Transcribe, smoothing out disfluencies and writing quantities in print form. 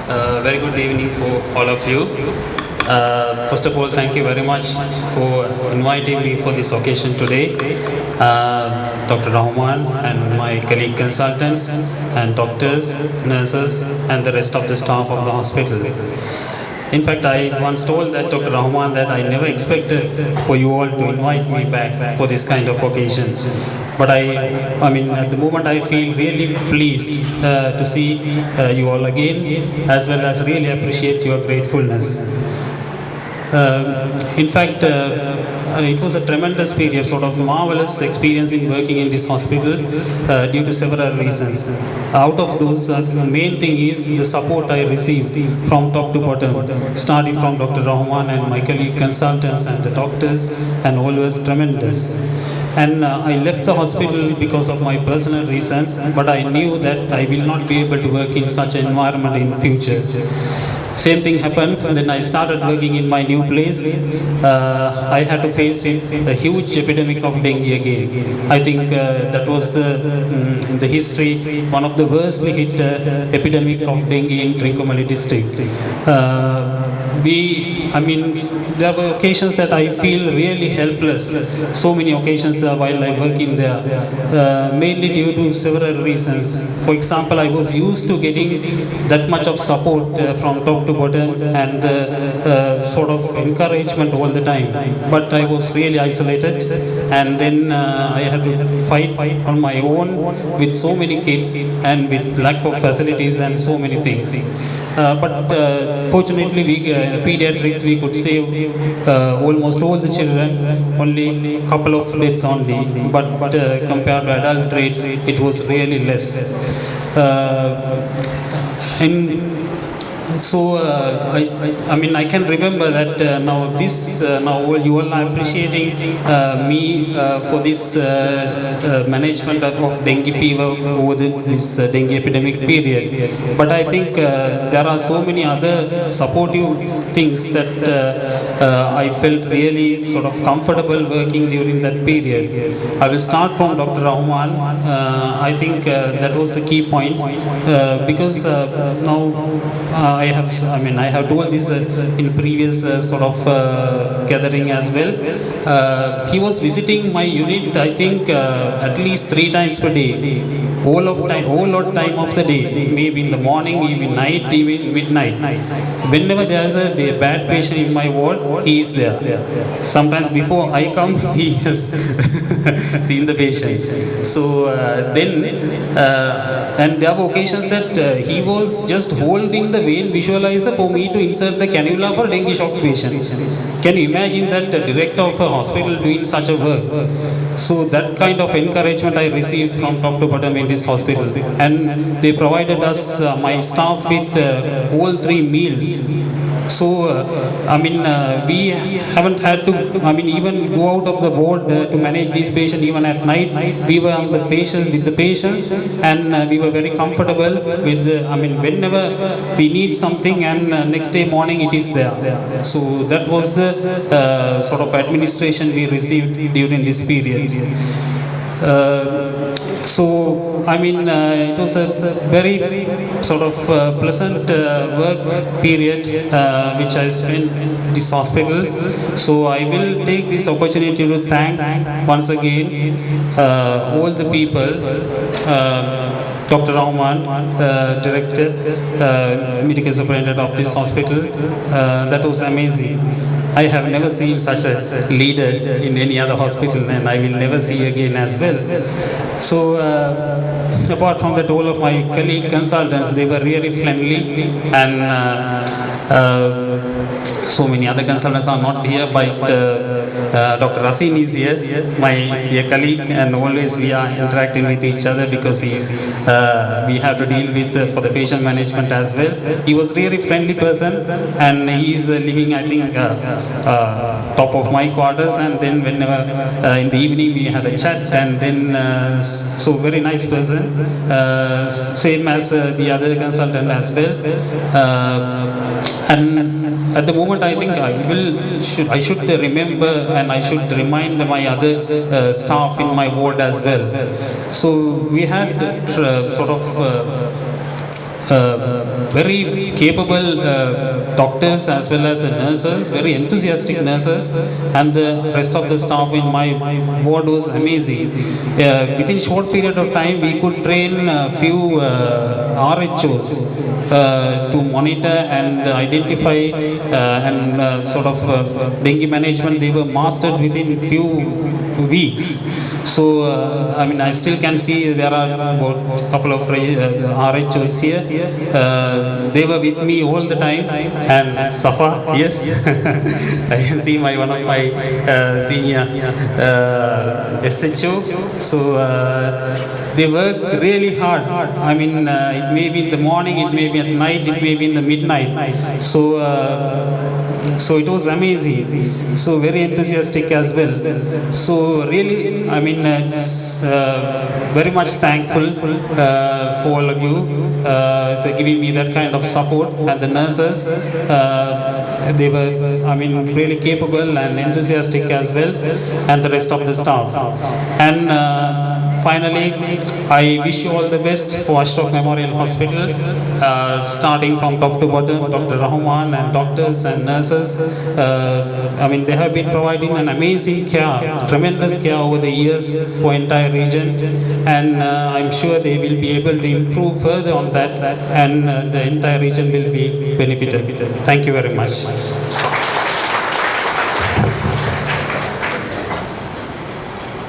Very good evening for all of you. First of all, thank you very much for inviting me for this occasion today. Dr. Rahman and my colleague consultants and doctors, nurses and the rest of the staff of the hospital. In fact, I once told that Dr. Rahman that I never expected for you all to invite me back for this kind of occasion. But I mean, at the moment I feel really pleased to see you all again, as well as really appreciate your gratefulness. In fact, it was a tremendous period, sort of marvelous experience in working in this hospital due to several reasons. Out of those, the main thing is the support I received from top to bottom, starting from Dr. Rahman and my colleague consultants and the doctors, and all was tremendous. And I left the hospital because of my personal reasons, but I knew that I will not be able to work in such an environment in future. Same thing happened when I started working in my new place. I had to face a huge epidemic of dengue again. I think that was in the history one of the worst hit epidemic of dengue in Trincomalee district. There were occasions that I feel really helpless. So many occasions while I work in there, mainly due to several reasons. For example, I was used to getting that much of support from top to bottom and sort of encouragement all the time. But I was really isolated, and then I had to fight on my own with so many kids and with lack of facilities and so many things. But fortunately, pediatrics, we could save almost all the children, only a couple of deaths only. But compared to adult rates, it was really less. I can remember that now you all are appreciating me for this management of dengue fever over this dengue epidemic period. But I think there are so many other supportive things that I felt really sort of comfortable working during that period. I will start from Dr. Rahman. I think that was the key point because now I have told this in previous gathering as well. He was visiting my unit, I think, at least 3 times per day. Whole lot time of the day, maybe in the morning, even night, even midnight. Whenever there is a bad patient in my ward, he is there. Sometimes before I come, he has seen the patient. So and there were occasions that he was just holding the vein visualizer for me to insert the cannula for dengue shock patients. Can you imagine that the director of a hospital doing such a work? So that kind of encouragement I received from top to bottom in this hospital, and they provided us, my staff, with all 3 meals. So we haven't had to even go out of the ward to manage these patients. Even at night, we were on with the patients, and we were very comfortable with whenever we need something, and next day morning it is there. So that was the sort of administration we received during this period. It was a very sort of pleasant work period which I spent in this hospital. So I will take this opportunity to thank once again all the people. Dr. Rahman, Director, Medical Superintendent of this hospital. That was amazing. I have never seen such a leader in any other hospital, and I will never see again as well. So apart from that, all of my colleague consultants, they were really friendly, and so many other consultants are not here, but Dr. Rasin is here, my dear colleague, and always we are interacting with each other because we have to deal with for the patient management as well. He was really friendly person, and he is living, I think, top of my quarters, and then whenever in the evening we had a chat, and then so very nice person, same as the other consultant as well. And at the moment, I think I should remember, and I should remind my other staff in my ward as well. So we had very capable doctors as well as the nurses, very enthusiastic nurses, and the rest of the staff in my ward was amazing. Within short period of time, we could train a few RHOs to monitor and identify and sort of dengue management. They were mastered within few weeks. So, I mean, I still can see there are about a couple of RHOs here. They were with me all the time. And Safa, yes, I can see one of my senior SHO. So, they work really hard. I mean, it may be in the morning, it may be at night, it may be in the midnight. So it was amazing. So very enthusiastic as well. So really, I mean, it's very much thankful for all of you for giving me that kind of support, and the nurses. They were, I mean, really capable and enthusiastic as well, and the rest of the staff. And finally, I wish you all the best for Ashraf Memorial Hospital, starting from top to bottom, Dr. Rahman and doctors and nurses. I mean, they have been providing an amazing care, tremendous care over the years for entire region, and I'm sure they will be able to improve further on that, and the entire region will be benefited. Thank you very much.